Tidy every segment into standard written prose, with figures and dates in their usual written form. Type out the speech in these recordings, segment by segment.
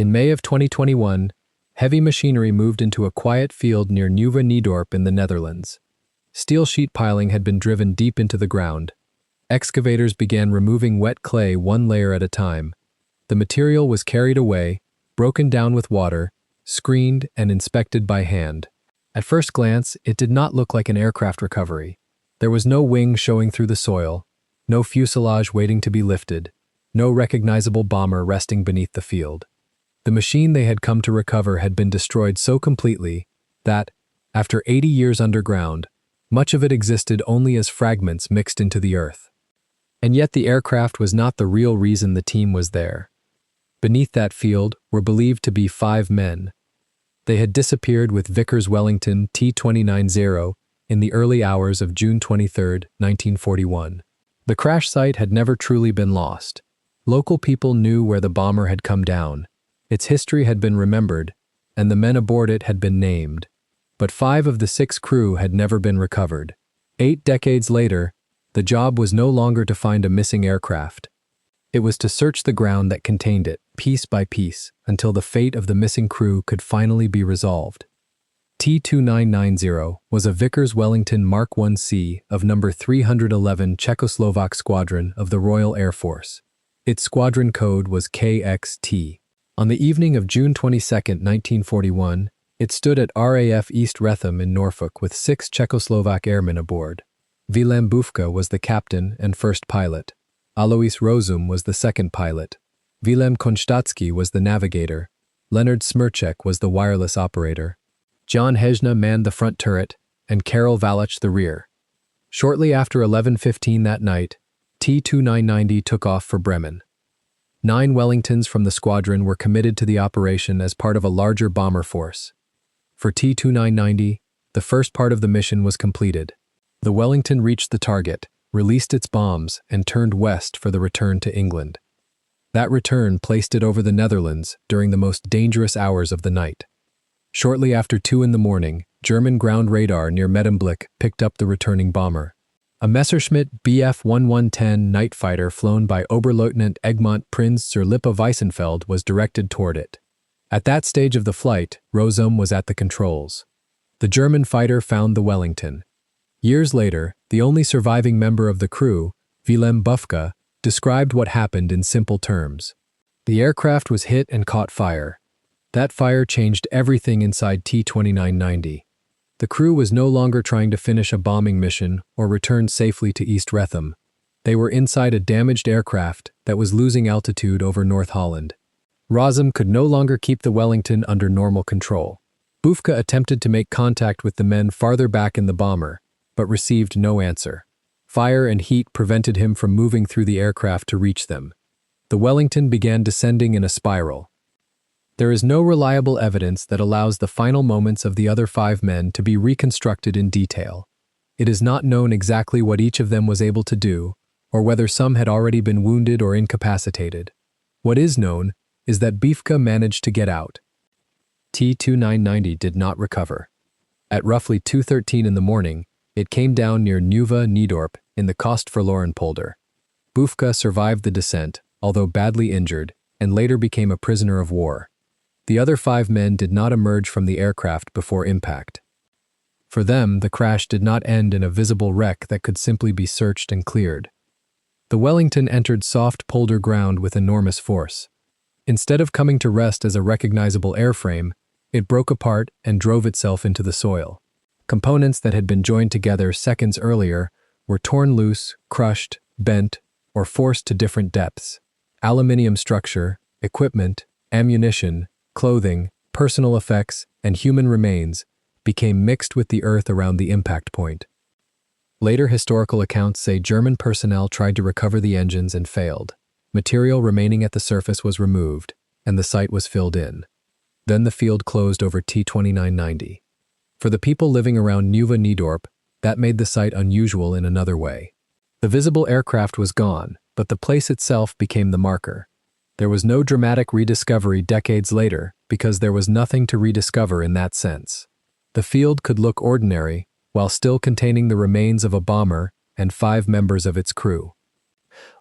In May of 2021, heavy machinery moved into a quiet field near Nieuwe Niedorp in the Netherlands. Steel sheet piling had been driven deep into the ground. Excavators began removing wet clay one layer at a time. The material was carried away, broken down with water, screened and inspected by hand. At first glance, it did not look like an aircraft recovery. There was no wing showing through the soil, no fuselage waiting to be lifted, no recognizable bomber resting beneath the field. The machine they had come to recover had been destroyed so completely that, after 80 years underground, much of it existed only as fragments mixed into the earth. And yet the aircraft was not the real reason the team was there. Beneath that field were believed to be 5 men. They had disappeared with Vickers Wellington T2990 in the early hours of June 23, 1941. The crash site had never truly been lost. Local people knew where the bomber had come down. Its history had been remembered, and the men aboard it had been named. But 5 of the 6 crew had never been recovered. 8 decades later, the job was no longer to find a missing aircraft. It was to search the ground that contained it, piece by piece, until the fate of the missing crew could finally be resolved. T2990 was a Vickers Wellington Mark 1C of No. 311 Czechoslovak Squadron of the Royal Air Force. Its squadron code was KXT. On the evening of June 22, 1941, it stood at RAF East Wretham in Norfolk with 6 Czechoslovak airmen aboard. Vilém Bufka was the captain and first pilot. Alois Rozum was the second pilot. Vilém Konštatský was the navigator. Leonard Smirček was the wireless operator. John Hejna manned the front turret, and Karel Valach the rear. Shortly after 11:15 that night, T2990 took off for Bremen. 9 Wellingtons from the squadron were committed to the operation as part of a larger bomber force. For T2990, the first part of the mission was completed. The Wellington reached the target, released its bombs, and turned west for the return to England. That return placed it over the Netherlands during the most dangerous hours of the night. Shortly after 2 in the morning, German ground radar near Medemblik picked up the returning bomber. A Messerschmitt Bf 1110 night fighter flown by Oberleutnant Egmont Prinz zur Lippe Weissenfeld was directed toward it. At that stage of the flight, Rozum was at the controls. The German fighter found the Wellington. Years later, the only surviving member of the crew, Vilém Bufka, described what happened in simple terms. The aircraft was hit and caught fire. That fire changed everything inside T2990. The crew was no longer trying to finish a bombing mission or return safely to East Wretham. They were inside a damaged aircraft that was losing altitude over North Holland. Rozum could no longer keep the Wellington under normal control. Bufka attempted to make contact with the men farther back in the bomber, but received no answer. Fire and heat prevented him from moving through the aircraft to reach them. The Wellington began descending in a spiral. There is no reliable evidence that allows the final moments of the other 5 men to be reconstructed in detail. It is not known exactly what each of them was able to do, or whether some had already been wounded or incapacitated. What is known is that Bufka managed to get out. T2990 did not recover. At roughly 2:13 in the morning, it came down near Nieuwe Niedorp in the Kostverloren polder. Bufka survived the descent, although badly injured, and later became a prisoner of war. The other 5 men did not emerge from the aircraft before impact. For them, the crash did not end in a visible wreck that could simply be searched and cleared. The Wellington entered soft polder ground with enormous force. Instead of coming to rest as a recognizable airframe, it broke apart and drove itself into the soil. Components that had been joined together seconds earlier were torn loose, crushed, bent, or forced to different depths. Aluminium structure, equipment, ammunition, clothing, personal effects, and human remains became mixed with the earth around the impact point. Later historical accounts say German personnel tried to recover the engines and failed. Material remaining at the surface was removed, and the site was filled in. Then the field closed over T2990. For the people living around Nieuwe Niedorp, that made the site unusual in another way. The visible aircraft was gone, but the place itself became the marker. There was no dramatic rediscovery decades later because there was nothing to rediscover in that sense. The field could look ordinary while still containing the remains of a bomber and 5 members of its crew.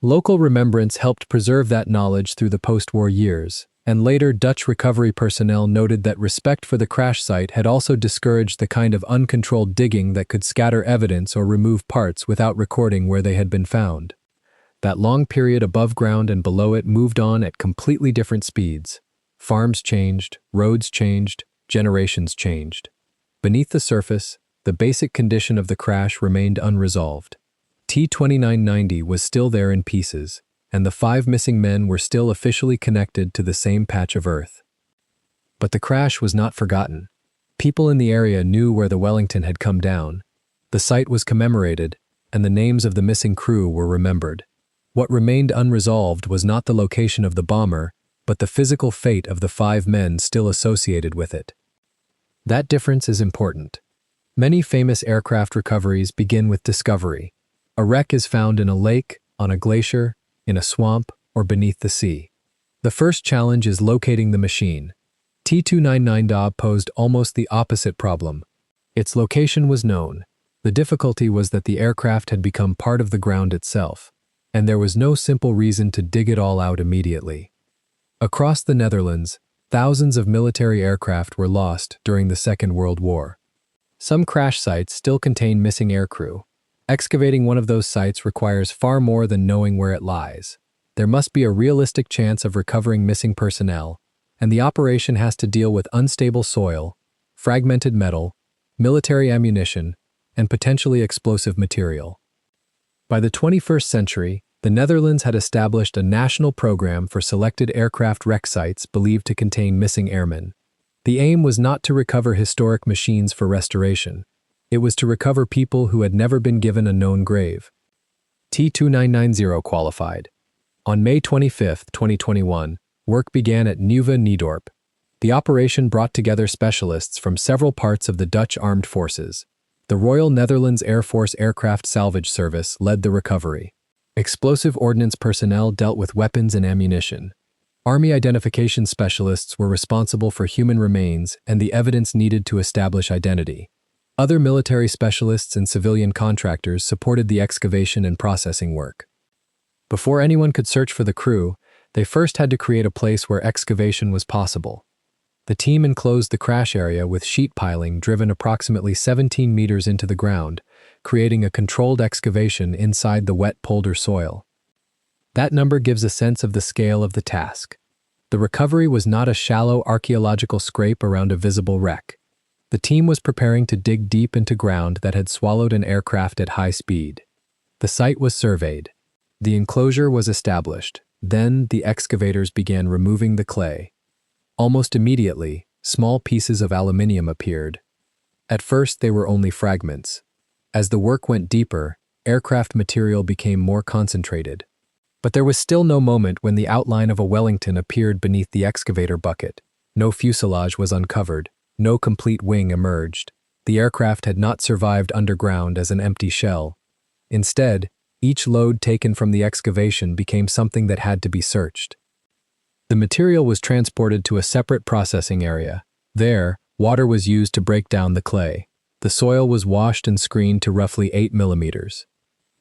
Local remembrance helped preserve that knowledge through the post-war years. and later Dutch recovery personnel noted that respect for the crash site had also discouraged the kind of uncontrolled digging that could scatter evidence or remove parts without recording where they had been found. That long period above ground and below it moved on at completely different speeds. Farms changed, roads changed, generations changed. Beneath the surface, the basic condition of the crash remained unresolved. T2990 was still there in pieces, and the 5 missing men were still officially connected to the same patch of earth. But the crash was not forgotten. People in the area knew where the Wellington had come down. The site was commemorated, and the names of the missing crew were remembered. What remained unresolved was not the location of the bomber, but the physical fate of the 5 men still associated with it. That difference is important. Many famous aircraft recoveries begin with discovery. A wreck is found in a lake, on a glacier, in a swamp, or beneath the sea. The first challenge is locating the machine. T2990 posed almost the opposite problem. Its location was known. The difficulty was that the aircraft had become part of the ground itself, and there was no simple reason to dig it all out immediately. Across the Netherlands, thousands of military aircraft were lost during the Second World War. Some crash sites still contain missing aircrew. Excavating one of those sites requires far more than knowing where it lies. There must be a realistic chance of recovering missing personnel, and the operation has to deal with unstable soil, fragmented metal, military ammunition, and potentially explosive material. By the 21st century, the Netherlands had established a national program for selected aircraft wreck sites believed to contain missing airmen. The aim was not to recover historic machines for restoration. It was to recover people who had never been given a known grave. T2990 qualified. On May 25, 2021, work began at Nieuwe Niedorp. The operation brought together specialists from several parts of the Dutch armed forces. The Royal Netherlands Air Force Aircraft Salvage Service led the recovery. Explosive ordnance personnel dealt with weapons and ammunition. Army identification specialists were responsible for human remains and the evidence needed to establish identity. Other military specialists and civilian contractors supported the excavation and processing work. Before anyone could search for the crew, they first had to create a place where excavation was possible. The team enclosed the crash area with sheet piling driven approximately 17 meters into the ground, creating a controlled excavation inside the wet polder soil. That number gives a sense of the scale of the task. The recovery was not a shallow archaeological scrape around a visible wreck. The team was preparing to dig deep into ground that had swallowed an aircraft at high speed. The site was surveyed. The enclosure was established. Then the excavators began removing the clay. Almost immediately, small pieces of aluminium appeared. At first, they were only fragments. As the work went deeper, aircraft material became more concentrated. But there was still no moment when the outline of a Wellington appeared beneath the excavator bucket. No fuselage was uncovered. No complete wing emerged. The aircraft had not survived underground as an empty shell. Instead, each load taken from the excavation became something that had to be searched. The material was transported to a separate processing area. There, water was used to break down the clay. The soil was washed and screened to roughly 8 millimeters.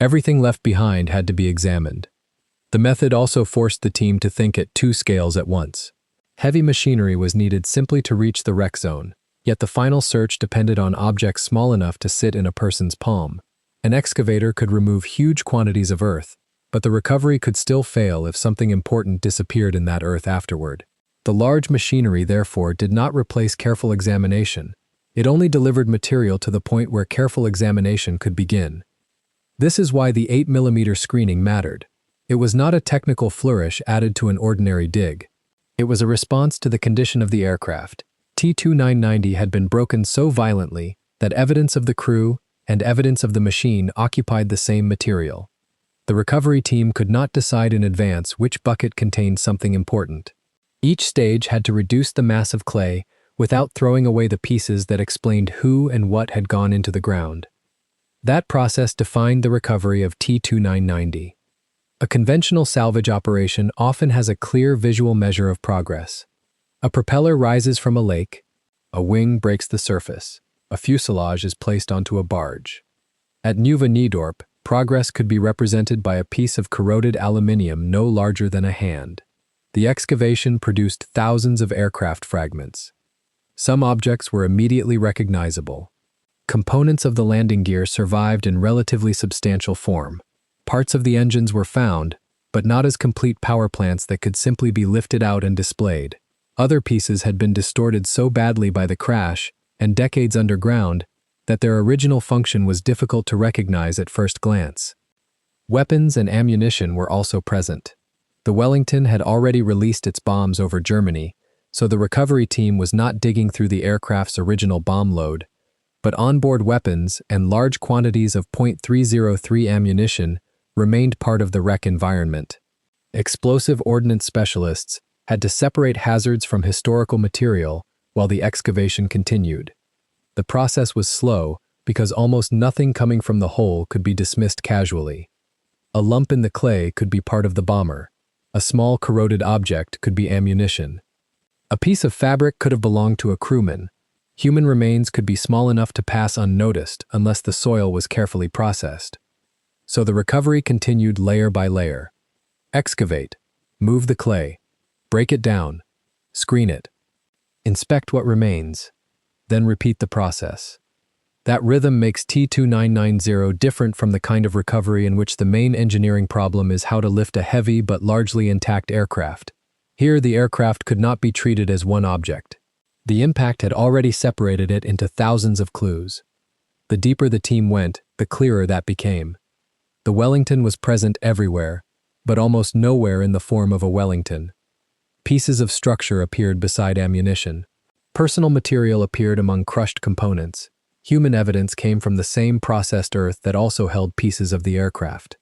Everything left behind had to be examined. The method also forced the team to think at 2 scales at once. Heavy machinery was needed simply to reach the wreck zone, yet the final search depended on objects small enough to sit in a person's palm. An excavator could remove huge quantities of earth, but the recovery could still fail if something important disappeared in that earth afterward. The large machinery, therefore, did not replace careful examination. It only delivered material to the point where careful examination could begin. This is why the 8mm screening mattered. It was not a technical flourish added to an ordinary dig. It was a response to the condition of the aircraft. T2990 had been broken so violently that evidence of the crew and evidence of the machine occupied the same material. The recovery team could not decide in advance which bucket contained something important. Each stage had to reduce the mass of clay without throwing away the pieces that explained who and what had gone into the ground. That process defined the recovery of T2990. A conventional salvage operation often has a clear visual measure of progress. A propeller rises from a lake, a wing breaks the surface, a fuselage is placed onto a barge. At Nieuwe Niedorp, progress could be represented by a piece of corroded aluminium no larger than a hand. The excavation produced thousands of aircraft fragments. Some objects were immediately recognizable. Components of the landing gear survived in relatively substantial form. Parts of the engines were found, but not as complete power plants that could simply be lifted out and displayed. Other pieces had been distorted so badly by the crash and decades underground that their original function was difficult to recognize at first glance. Weapons and ammunition were also present. The Wellington had already released its bombs over Germany, so the recovery team was not digging through the aircraft's original bomb load, but onboard weapons and large quantities of .303 ammunition remained part of the wreck environment. Explosive ordnance specialists had to separate hazards from historical material while the excavation continued. The process was slow because almost nothing coming from the hole could be dismissed casually. A lump in the clay could be part of the bomber. A small corroded object could be ammunition. A piece of fabric could have belonged to a crewman. Human remains could be small enough to pass unnoticed unless the soil was carefully processed. So the recovery continued layer by layer. Excavate. Move the clay. Break it down. Screen it. Inspect what remains. Then repeat the process. That rhythm makes T2990 different from the kind of recovery in which the main engineering problem is how to lift a heavy but largely intact aircraft. Here, the aircraft could not be treated as one object. The impact had already separated it into thousands of clues. The deeper the team went, the clearer that became. The Wellington was present everywhere, but almost nowhere in the form of a Wellington. Pieces of structure appeared beside ammunition. Personal material appeared among crushed components. Human evidence came from the same processed earth that also held pieces of the aircraft.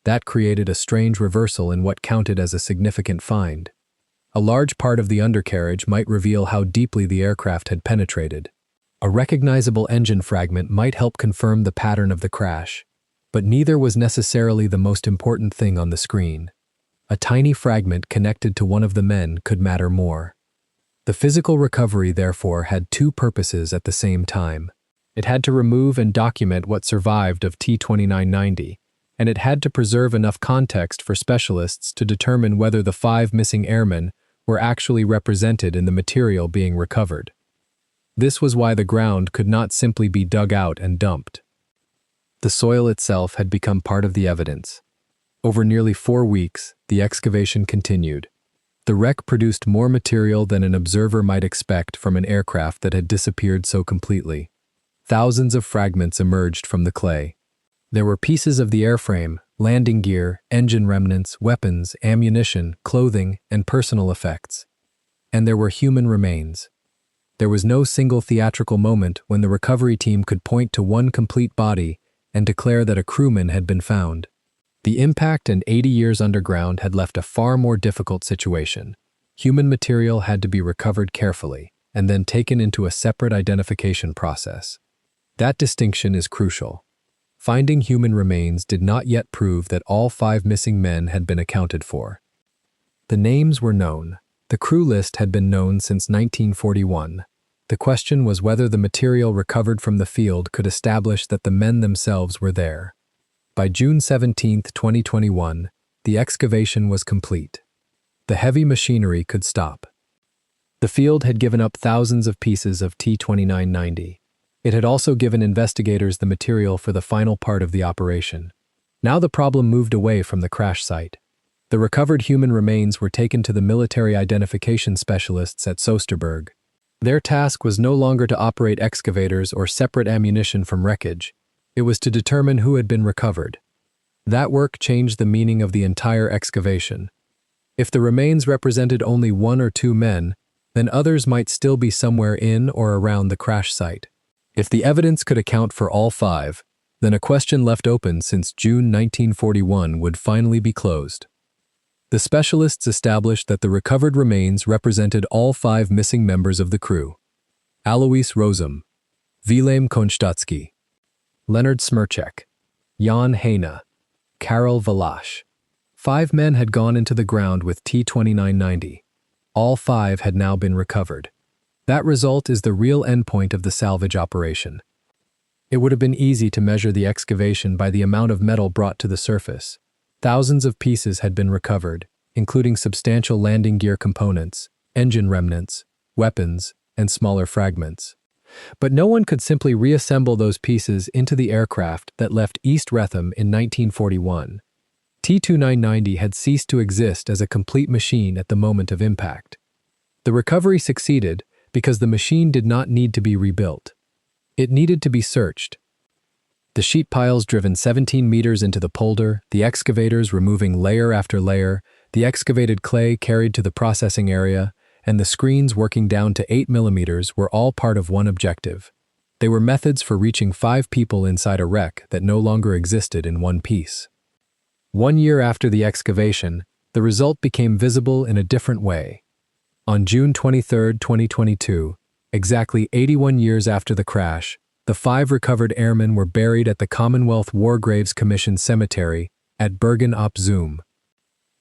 That created a strange reversal in what counted as a significant find. A large part of the undercarriage might reveal how deeply the aircraft had penetrated. A recognizable engine fragment might help confirm the pattern of the crash, but neither was necessarily the most important thing on the screen. A tiny fragment connected to one of the men could matter more. The physical recovery, therefore, had two purposes at the same time. It had to remove and document what survived of T2990, and it had to preserve enough context for specialists to determine whether the 5 missing airmen were actually represented in the material being recovered. This was why the ground could not simply be dug out and dumped. The soil itself had become part of the evidence. Over nearly 4 weeks, the excavation continued. The wreck produced more material than an observer might expect from an aircraft that had disappeared so completely. Thousands of fragments emerged from the clay. There were pieces of the airframe, landing gear, engine remnants, weapons, ammunition, clothing, and personal effects. And there were human remains. There was no single theatrical moment when the recovery team could point to one complete body and declare that a crewman had been found. The impact and 80 years underground had left a far more difficult situation. Human material had to be recovered carefully and then taken into a separate identification process. That distinction is crucial. Finding human remains did not yet prove that all 5 missing men had been accounted for. The names were known. The crew list had been known since 1941. The question was whether the material recovered from the field could establish that the men themselves were there. By June 17, 2021, the excavation was complete. The heavy machinery could stop. The field had given up thousands of pieces of T2990. It had also given investigators the material for the final part of the operation. Now the problem moved away from the crash site. The recovered human remains were taken to the military identification specialists at Soesterberg. Their task was no longer to operate excavators or separate ammunition from wreckage. It was to determine who had been recovered. That work changed the meaning of the entire excavation. If the remains represented only 1 or 2 men, then others might still be somewhere in or around the crash site. If the evidence could account for all 5, then a question left open since June 1941 would finally be closed. The specialists established that the recovered remains represented all 5 missing members of the crew: Alois Rozum, Wilhelm Konstatsky, Leonard Smirchek, Jan Heine, Karel Valash. 5 men had gone into the ground with T2990. All 5 had now been recovered. That result is the real endpoint of the salvage operation. It would have been easy to measure the excavation by the amount of metal brought to the surface. Thousands of pieces had been recovered, including substantial landing gear components, engine remnants, weapons, and smaller fragments. But no one could simply reassemble those pieces into the aircraft that left East Wrexham in 1941. T2990 had ceased to exist as a complete machine at the moment of impact. The recovery succeeded because the machine did not need to be rebuilt. It needed to be searched. The sheet piles driven 17 meters into the polder, the excavators removing layer after layer, the excavated clay carried to the processing area, and the screens working down to 8 millimeters were all part of one objective. They were methods for reaching 5 people inside a wreck that no longer existed in one piece. 1 year after the excavation, the result became visible in a different way. On June 23, 2022, exactly 81 years after the crash, the 5 recovered airmen were buried at the Commonwealth War Graves Commission Cemetery at Bergen op Zoom.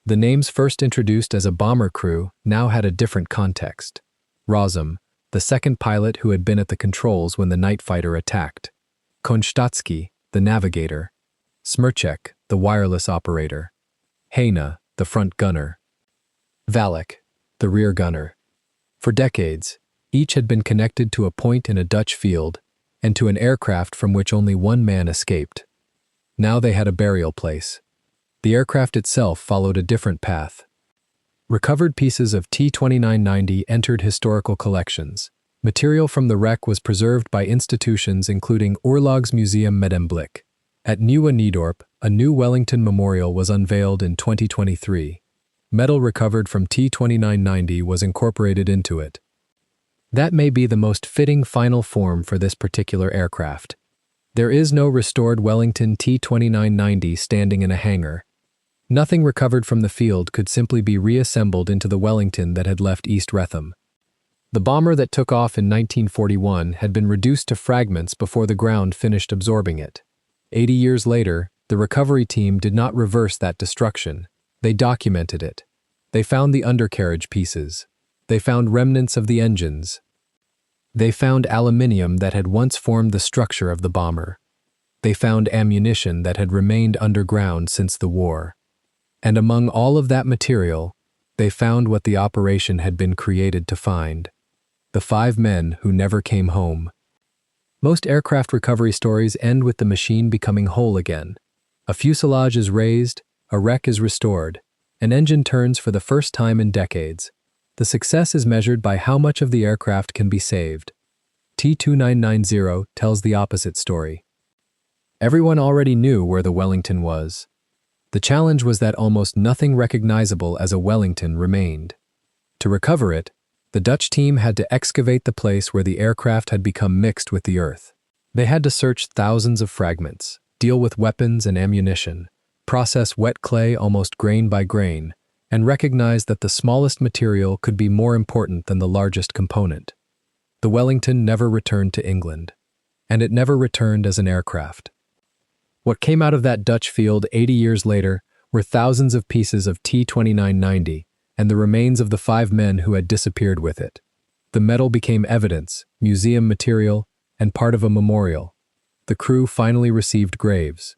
The names first introduced as a bomber crew now had a different context. Rozum, the second pilot who had been at the controls when the night fighter attacked. Konstatsky, the navigator. Smirchek, the wireless operator. Heine, the front gunner. Valek, the rear gunner. For decades, each had been connected to a point in a Dutch field and to an aircraft from which only one man escaped. Now they had a burial place. The aircraft itself followed a different path. Recovered pieces of T2990 entered historical collections. Material from the wreck was preserved by institutions including Oorlogsmuseum Medemblik. At Nieuwe Niedorp, a new Wellington memorial was unveiled in 2023. Metal recovered from T2990 was incorporated into it. That may be the most fitting final form for this particular aircraft. There is no restored Wellington T2990 standing in a hangar. Nothing recovered from the field could simply be reassembled into the Wellington that had left East Wrexham. The bomber that took off in 1941 had been reduced to fragments before the ground finished absorbing it. 80 years later, the recovery team did not reverse that destruction. They documented it. They found the undercarriage pieces. They found remnants of the engines. They found aluminium that had once formed the structure of the bomber. They found ammunition that had remained underground since the war. And among all of that material, they found what the operation had been created to find: the 5 men who never came home. Most aircraft recovery stories end with the machine becoming whole again. A fuselage is raised, a wreck is restored, an engine turns for the first time in decades. The success is measured by how much of the aircraft can be saved. T2990 tells the opposite story. Everyone already knew where the Wellington was. The challenge was that almost nothing recognizable as a Wellington remained. To recover it, the Dutch team had to excavate the place where the aircraft had become mixed with the earth. They had to search thousands of fragments, deal with weapons and ammunition, process wet clay almost grain by grain, and recognize that the smallest material could be more important than the largest component. The Wellington never returned to England, and it never returned as an aircraft. What came out of that Dutch field 80 years later were thousands of pieces of T2990 and the remains of the 5 men who had disappeared with it. The metal became evidence, museum material, and part of a memorial. The crew finally received graves.